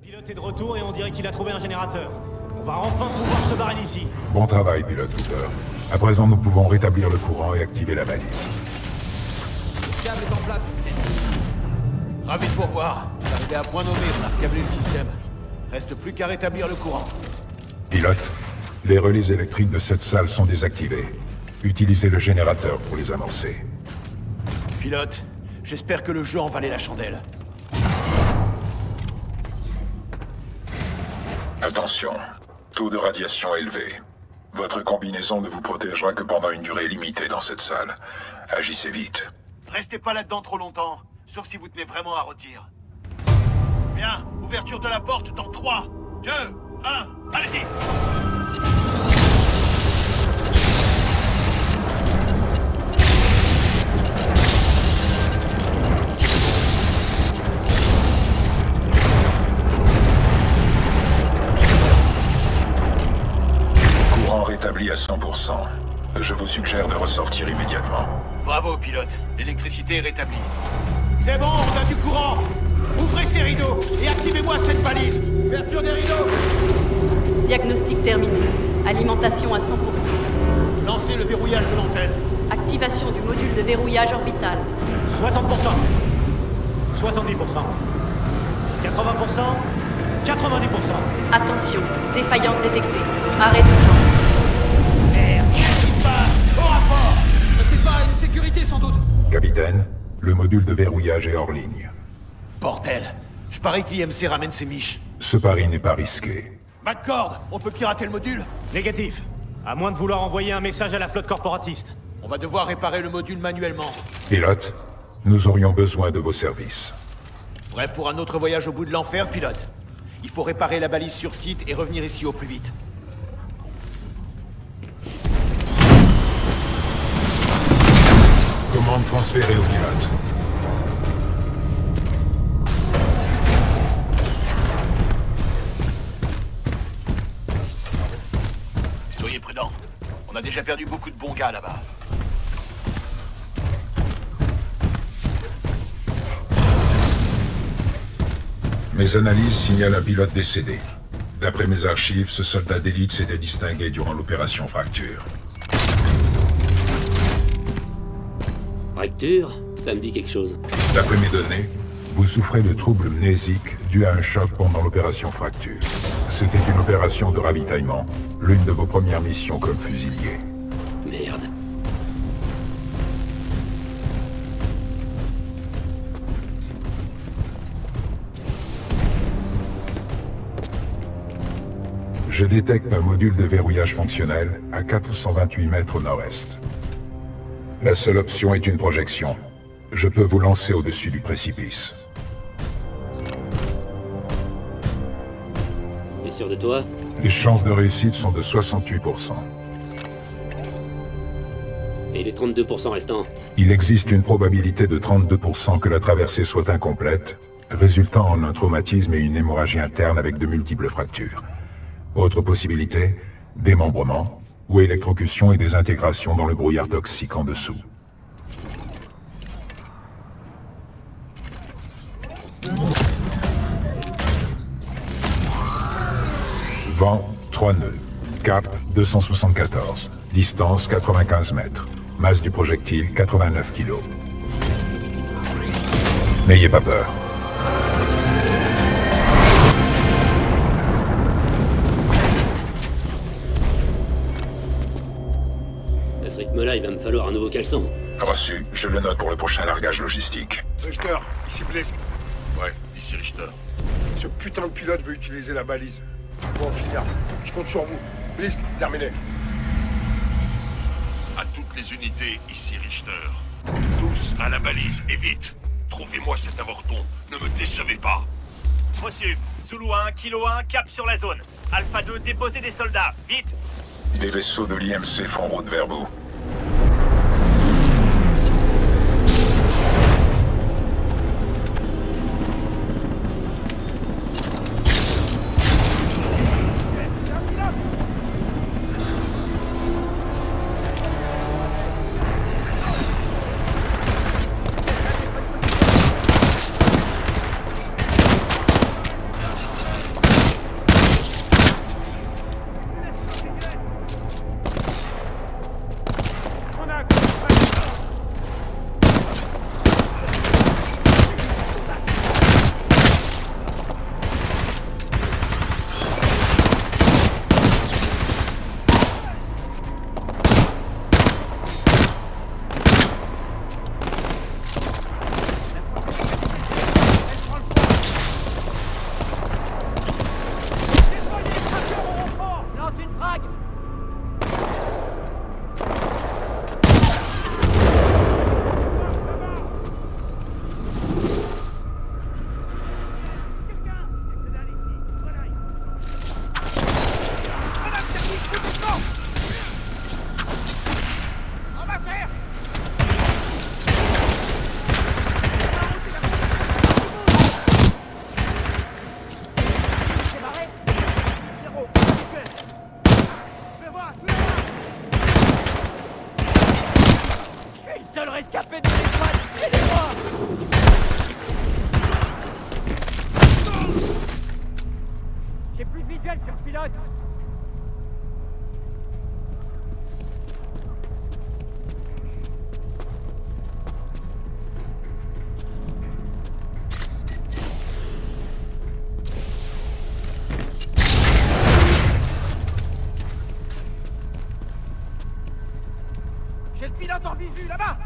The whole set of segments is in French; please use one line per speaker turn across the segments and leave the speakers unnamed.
pilote est de retour et on dirait qu'il a trouvé un générateur. On va enfin pouvoir se barrer d'ici.
Bon travail, pilote Cooper. À présent, nous pouvons rétablir le courant et activer la balise.
Le câble est en place. Ravi de vous revoir. Vous arrivez à point nommé, on a recablé le système. Reste plus qu'à rétablir le courant.
Pilote, les relais électriques de cette salle sont désactivés. Utilisez le générateur pour les amorcer.
Pilote, j'espère que le jeu en valait la chandelle.
Attention, taux de radiation élevé. Votre combinaison ne vous protégera que pendant une durée limitée dans cette salle. Agissez vite.
Restez pas là-dedans trop longtemps, sauf si vous tenez vraiment à rôtir. Bien, ouverture de la porte dans 3, 2, 1, allez-y!
Courant rétabli à 100%. Je vous suggère de ressortir immédiatement.
Bravo, pilote. L'électricité est rétablie. C'est bon, on a du courant. Ouvrez ces rideaux et activez-moi cette balise. Ouverture des rideaux.
Diagnostic terminé. Alimentation à 100%.
Lancez le verrouillage de l'antenne.
Activation du module de verrouillage orbital.
60%. 70%. 80%. 90%.
Attention, défaillance détectée. Arrêt d'urgence.
Merde, j'arrive pas. Au rapport. C'est pas une sécurité sans doute.
Capitaine, le module de verrouillage est hors ligne.
Bordel. Je parie que l'IMC ramène ses miches.
Ce pari n'est pas risqué.
McCord, on peut pirater le module?
Négatif. À moins de vouloir envoyer un message à la flotte corporatiste.
On va devoir réparer le module manuellement.
Pilote, nous aurions besoin de vos services.
Prêt pour un autre voyage au bout de l'enfer, pilote? Il faut réparer la balise sur site et revenir ici au plus vite.
Commande transférée au pilote.
Soyez prudents. On a déjà perdu beaucoup de bons gars là-bas.
Mes analyses signalent un pilote décédé. D'après mes archives, ce soldat d'élite s'était distingué durant l'opération Fracture.
Fracture? Ça me dit quelque chose.
D'après mes données, vous souffrez de troubles mnésiques dus à un choc pendant l'opération Fracture. C'était une opération de ravitaillement, l'une de vos premières missions comme fusilier.
Merde.
Je détecte un module de verrouillage fonctionnel à 428 mètres au nord-est. La seule option est une projection. Je peux vous lancer au-dessus du précipice.
T'es sûr de toi?
Les chances de réussite sont de 68%.
Et les 32% restants?
Il existe une probabilité de 32% que la traversée soit incomplète, résultant en un traumatisme et une hémorragie interne avec de multiples fractures. Autre possibilité, démembrement, ou électrocution et désintégration dans le brouillard toxique en dessous. Vent, 3 nœuds. Cap, 274. Distance, 95 mètres. Masse du projectile, 89 kg. N'ayez pas peur.
À ce rythme-là, il va me falloir un nouveau caleçon.
Reçu. Je le note pour le prochain largage logistique.
Richter, ici Blisk. Ouais, ici Richter. Ce putain de pilote veut utiliser la balise. Bon, finir. Je compte sur vous. Blisk, terminé.
À toutes les unités, ici Richter. Tous à la balise, et vite. Trouvez-moi cet avorton. Ne me décevez pas.
Reçu. Zulu 1, Kilo 1, cap sur la zone. Alpha 2, déposez des soldats. Vite.
Des vaisseaux de l'IMC font route vers vous.
Vu là-bas!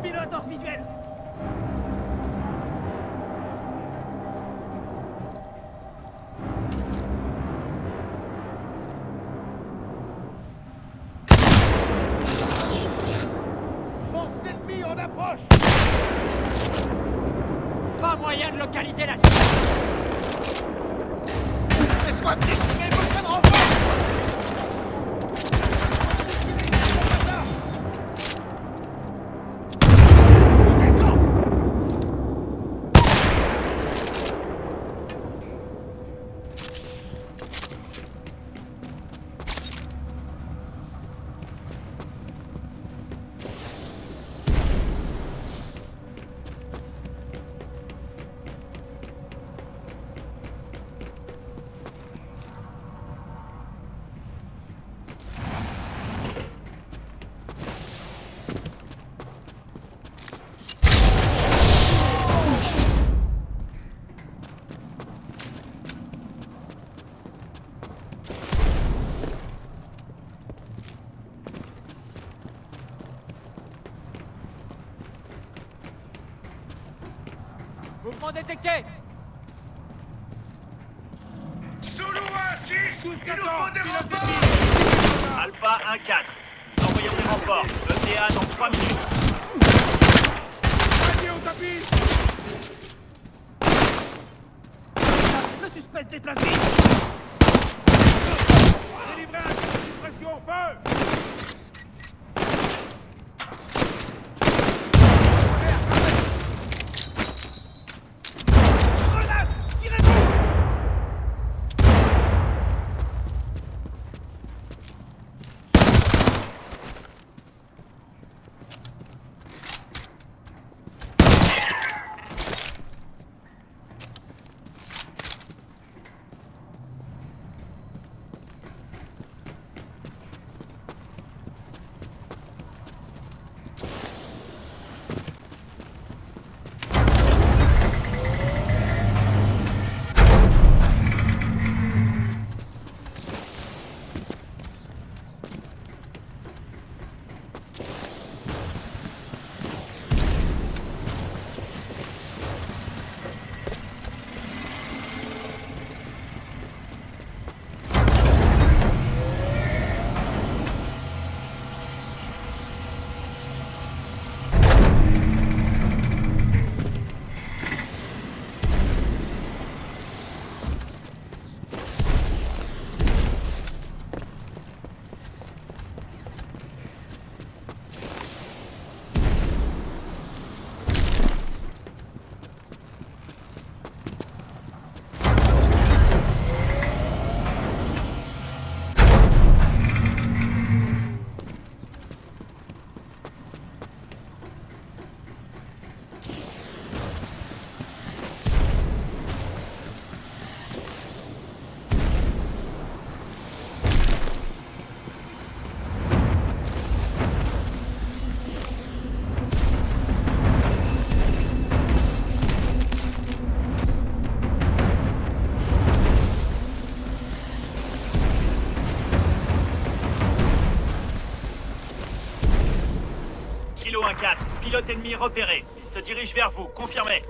Pilote hors visuel! Force ennemie en approche! Pas moyen de localiser la... Laisse-moi déchirer vos de renfort! Mouvement détecté!
Zulu 1-6, il nous faut des renforts!
Alpha 1-4. Nous envoyons des renforts. ETA dans 3 minutes.
Allez, au tapis! Le suspect se déplace vite! Délivrez un coup de suppression, feu!
Kilo 1-4. Pilote ennemi repéré. Il se dirige vers vous. Confirmez.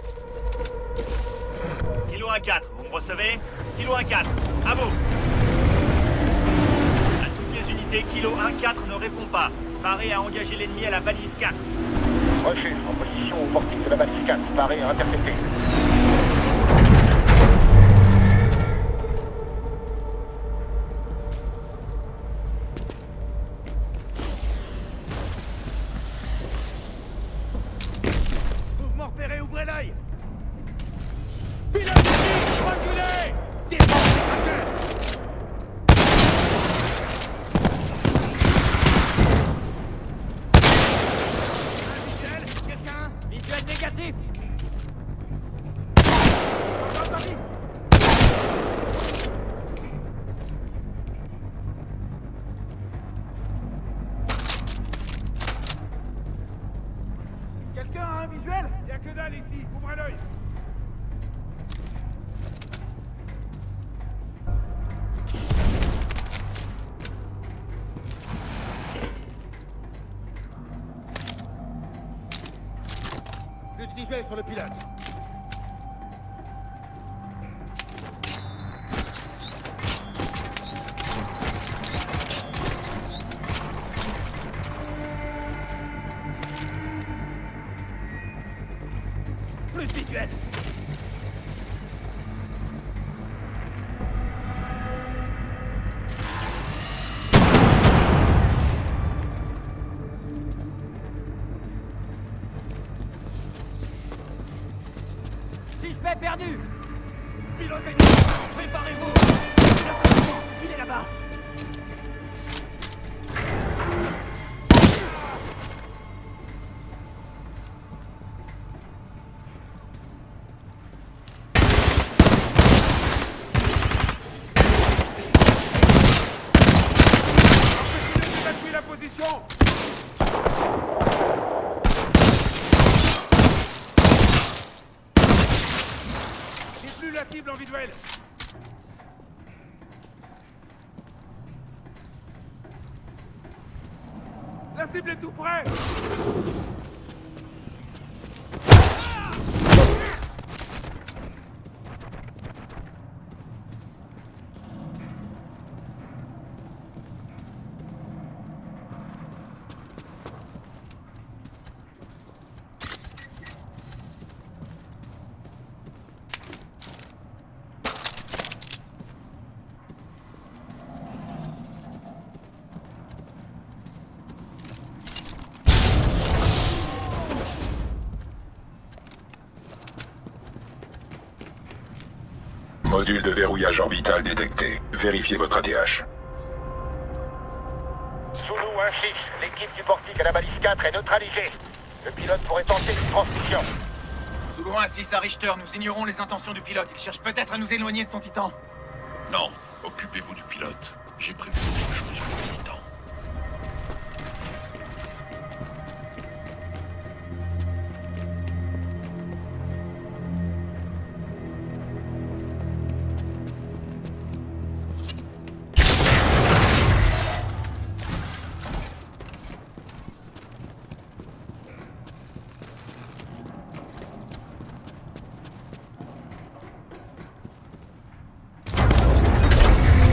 Kilo 1-4, vous me recevez? Kilo 1-4, à vous. À toutes les unités, Kilo 1-4 ne répond pas. Paré à engager l'ennemi à la balise 4.
Reçu, en position au portique de la balise 4. Paré à intercepter.
Mouvement repéré, ouvrez l'œil.
Pilote ennemi, reculez! Défense des traqueurs!
Quelqu'un? Visuel négatif.
Quelqu'un a un visuel? Y'a que dalle ici, ouvrez l'œil! Plus de visuel sur le pilote.
Plus visuel. Suspect perdu. Pilote ennemi, préparez-vous. Il est là-bas.
Évacuez la position! J'ai plus la cible en visuel! La cible est tout près!
Module de verrouillage orbital détecté. Vérifiez votre ATH.
Zulu 1-6, l'équipe du portique à la balise 4 est neutralisée. Le pilote pourrait tenter une transmission.
Zulu 1-6 à Richter, nous ignorons les intentions du pilote. Il cherche peut-être à nous éloigner de son titan.
Non, occupez-vous du pilote. J'ai prévu quelque chose pour le Titan.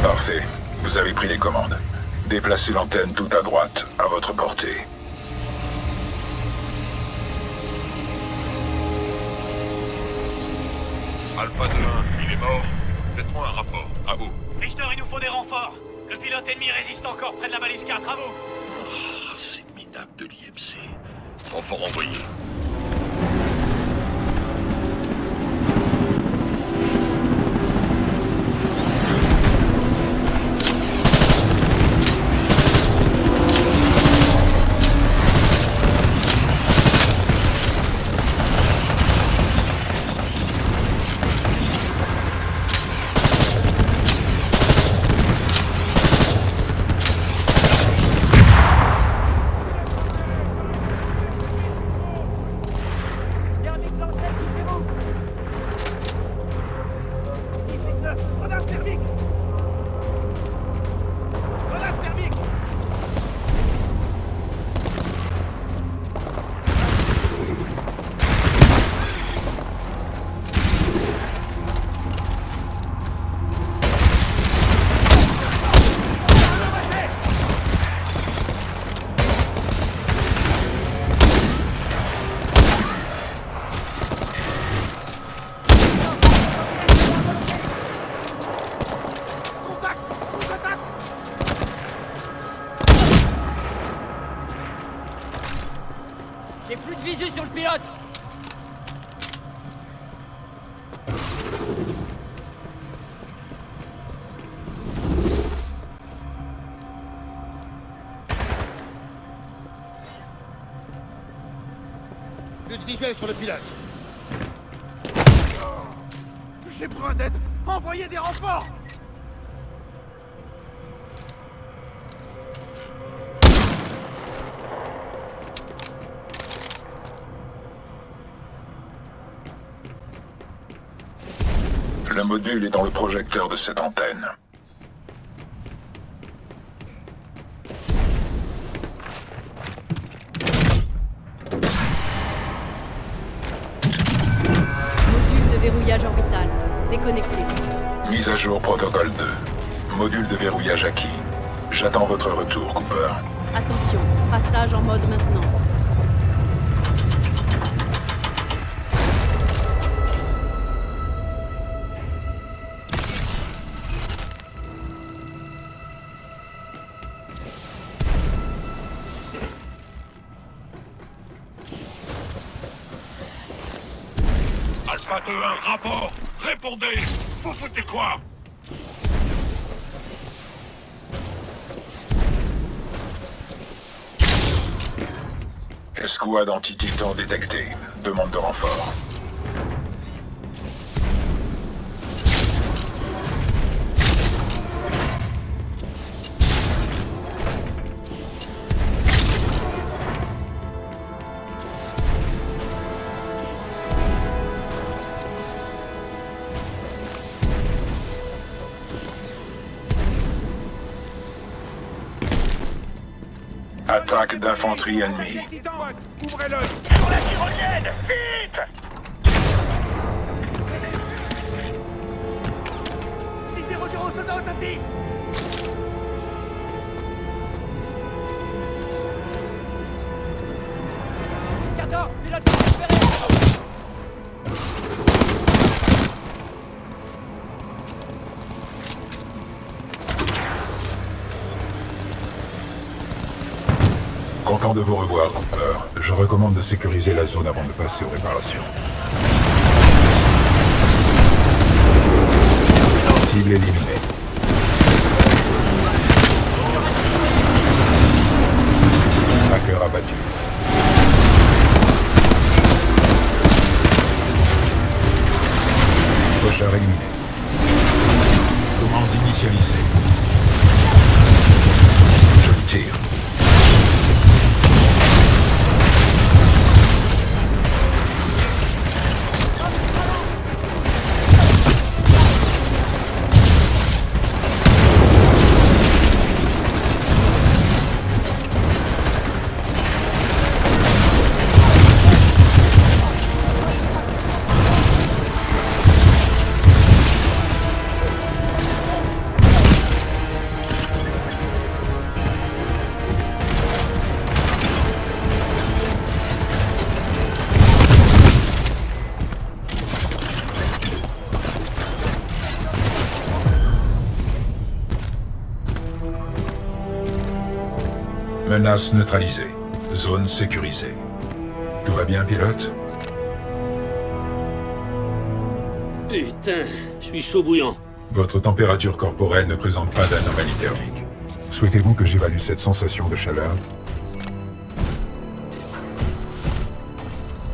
Parfait. Vous avez pris les commandes. Déplacez l'antenne tout à droite, à votre portée.
Alpha 2-1, il est mort. Faites-moi un rapport. À vous.
Richter, il nous faut des renforts. Le pilote ennemi résiste encore près de la balise 4, à vous.
Ah, c'est minable de l'IMC. Renfort envoyé.
J'ai plus de visu sur le pilote.
Plus de visuel sur le pilote.
J'ai besoin d'aide. Envoyez des renforts.
Le module est dans le projecteur de cette antenne.
Module de verrouillage orbital. Déconnecté.
Mise à jour protocole 2. Module de verrouillage acquis. J'attends votre retour, Cooper.
Attention, passage en mode maintenance.
Alpha 2-1, rapport. Répondez. Vous foutez quoi?
Escouade anti-titan détectée. Demande de renfort. Attaque d'infanterie ennemie.
Ouvrez-le.
Sur la tyrolienne, vite!
Soldat authentique.
Carter, pilote récupéré.
Content de vous revoir, Cooper. Je recommande de sécuriser la zone avant de passer aux réparations. Cible éliminée. Hacker abattu. Cochard éliminé. Commande initialisée. Je tire. Menace neutralisée. Zone sécurisée. Tout va bien, pilote?
Putain, je suis chaud bouillant.
Votre température corporelle ne présente pas d'anomalie thermique. Souhaitez-vous que j'évalue cette sensation de chaleur?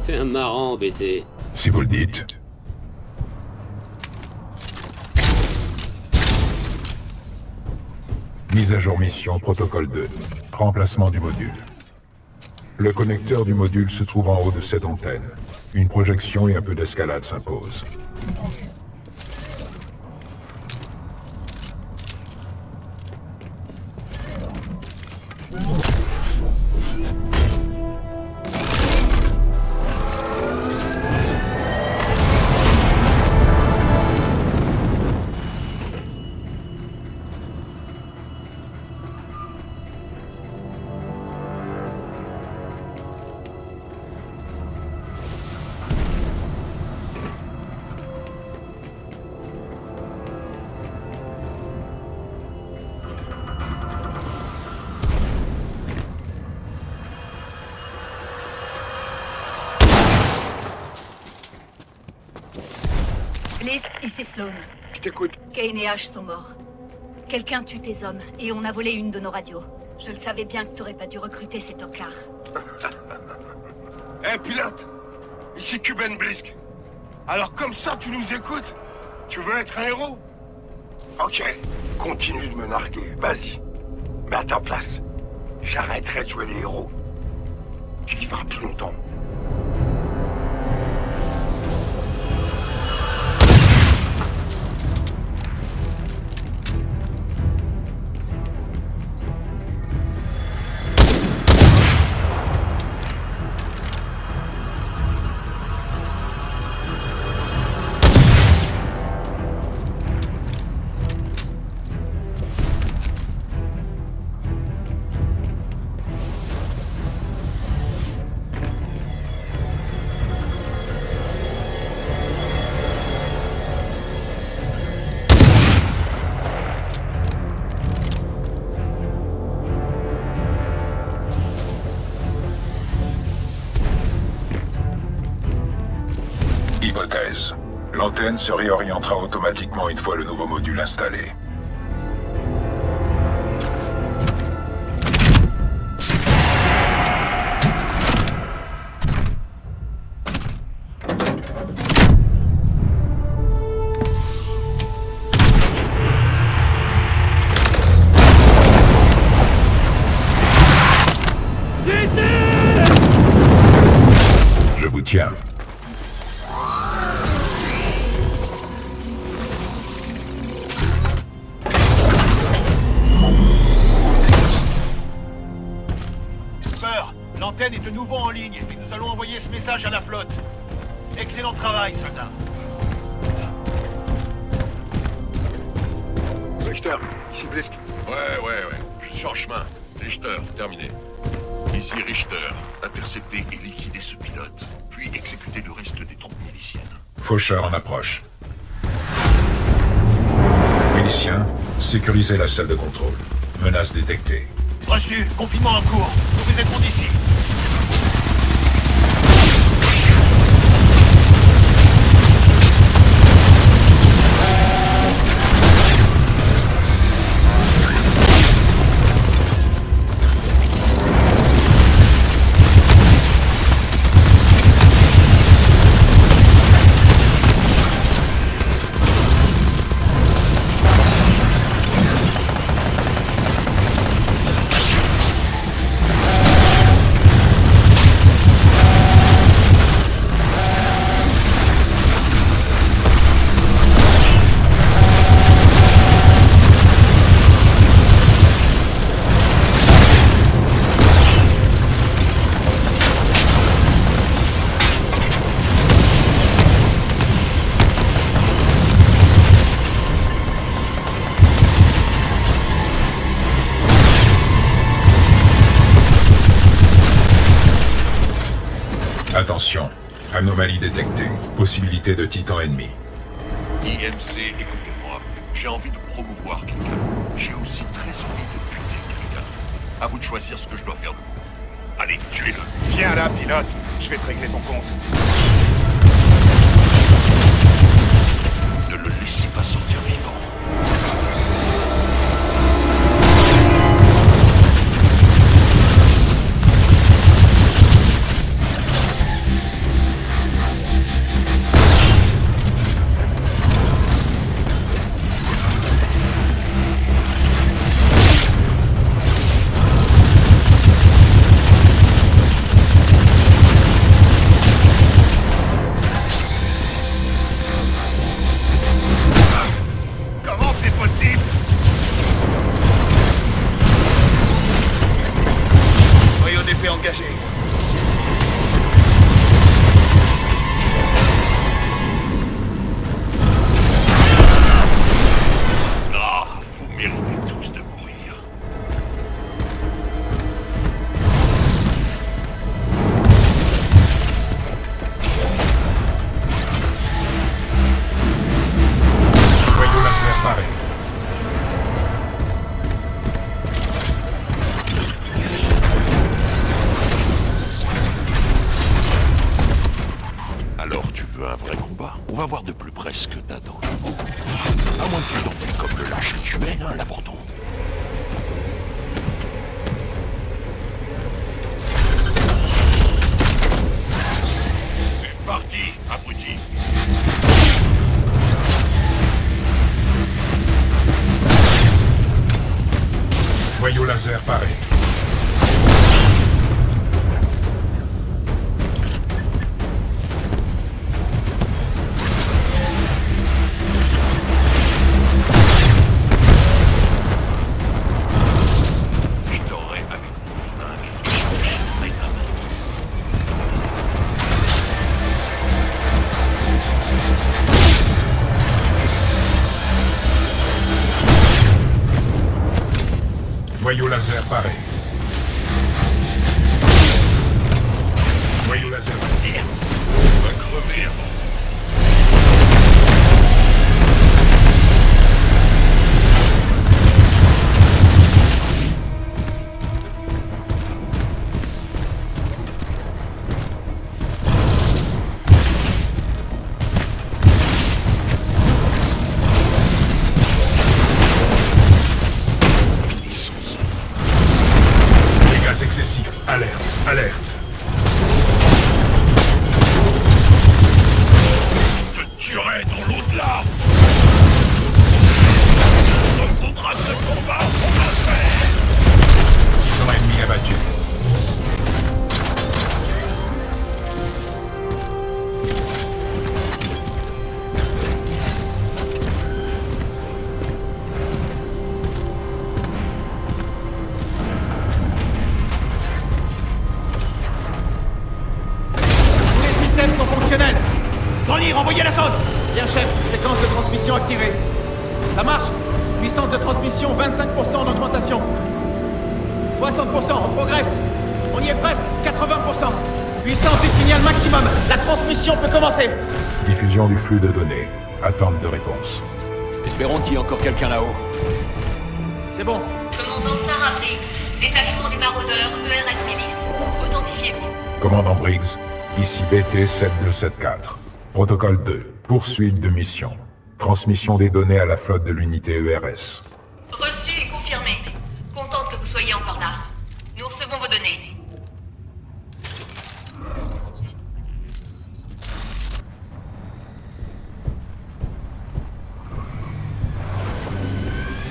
T'es un marrant, BT.
Si vous le dites. Mise à jour mission protocole 2. Remplacement du module. Le connecteur du module se trouve en haut de cette antenne. Une projection et un peu d'escalade s'imposent.
Blisk, ici Sloan.
Je t'écoute.
Kane et Ash sont morts. Quelqu'un tue tes hommes, et on a volé une de nos radios. Je le savais bien que t'aurais pas dû recruter ces tocards.
Hé, pilote! Ici Kuben Blisk. Alors comme ça, tu nous écoutes? Tu veux être un héros?
Ok, continue de me narguer, vas-y. Mais à ta place, j'arrêterai de jouer les héros. Tu vivras plus longtemps.
Hypothèse. L'antenne se réorientera automatiquement une fois le nouveau module installé. Je vous tiens.
L'antenne est de nouveau en ligne et nous allons envoyer ce message à la flotte. Excellent travail, soldat.
Richter, ici Blisk.
Ouais. Je suis en chemin. Richter, terminé. Ici Richter. Intercepter et liquider ce pilote, puis exécuter le reste des troupes miliciennes.
Faucheur en approche. Miliciens, sécurisez la salle de contrôle. Menace détectée.
Reçu, confinement en cours. Vous vous êtes bon d'ici.
Attention, anomalie détectée. Possibilité de titan ennemi.
IMC, écoutez-moi. J'ai envie de promouvoir quelqu'un. J'ai aussi très envie de buter quelqu'un. À vous de choisir ce que je dois faire de vous. Allez, tuez-le.
Viens là, pilote. Je vais te régler ton compte.
Ne le laissez pas sortir vivant. veux un vrai combat, on va voir de plus près ce que t'as dans le dos. À moins que tu t'enfuis comme le lâche que tu es, hein, l'avorton.
C'est parti, abruti.
Joyau laser paré. Joyau laser paré. Joyau laser paré.
On va crever avant.
Alerte, alerte.
Je te tuerai dans l'au-delà. On reprendra ce combat, on va le faire.
600 ennemis abattus.
Sont fonctionnels. Grandir, envoyez la sauce. Bien chef, séquence de transmission activée. Ça marche. Puissance de transmission 25% en augmentation. 60%, on progresse. On y est presque, 80%. Puissance du signal maximum. La transmission peut commencer.
Diffusion du flux de données. Attente de réponse.
Espérons qu'il y ait encore quelqu'un là-haut. C'est bon.
Commandant Sarah Briggs, détachement des maraudeurs, ERS Milice. Authentifiez-vous.
Commandant Briggs, ici BT-7274. Protocole 2. Poursuite de mission. Transmission des données à la flotte de l'unité ERS.
Reçu et confirmé. Contente que vous soyez encore là. Nous recevons vos données.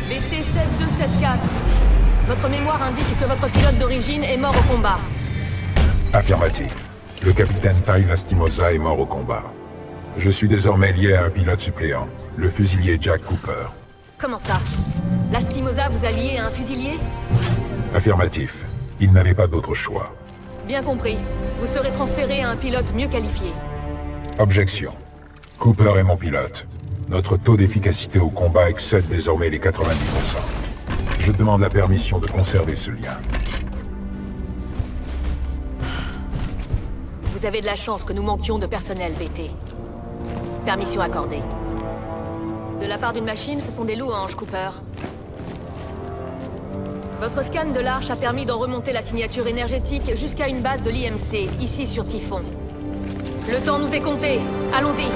BT-7274. Votre mémoire indique que votre pilote d'origine est mort au combat.
Affirmatif. Le capitaine Tai Lastimosa est mort au combat. Je suis désormais lié à un pilote suppléant, le fusilier Jack Cooper.
Comment ça? Lastimosa vous a lié à un fusilier?
Affirmatif. Il n'avait pas d'autre choix.
Bien compris. Vous serez transféré à un pilote mieux qualifié.
Objection. Cooper est mon pilote. Notre taux d'efficacité au combat excède désormais les 90%. Je demande la permission de conserver ce lien.
Vous avez de la chance que nous manquions de personnel, BT. Permission accordée. De la part d'une machine, ce sont des louanges, Cooper. Votre scan de l'Arche a permis d'en remonter la signature énergétique jusqu'à une base de l'IMC, ici sur Typhon. Le temps nous est compté. Allons-y.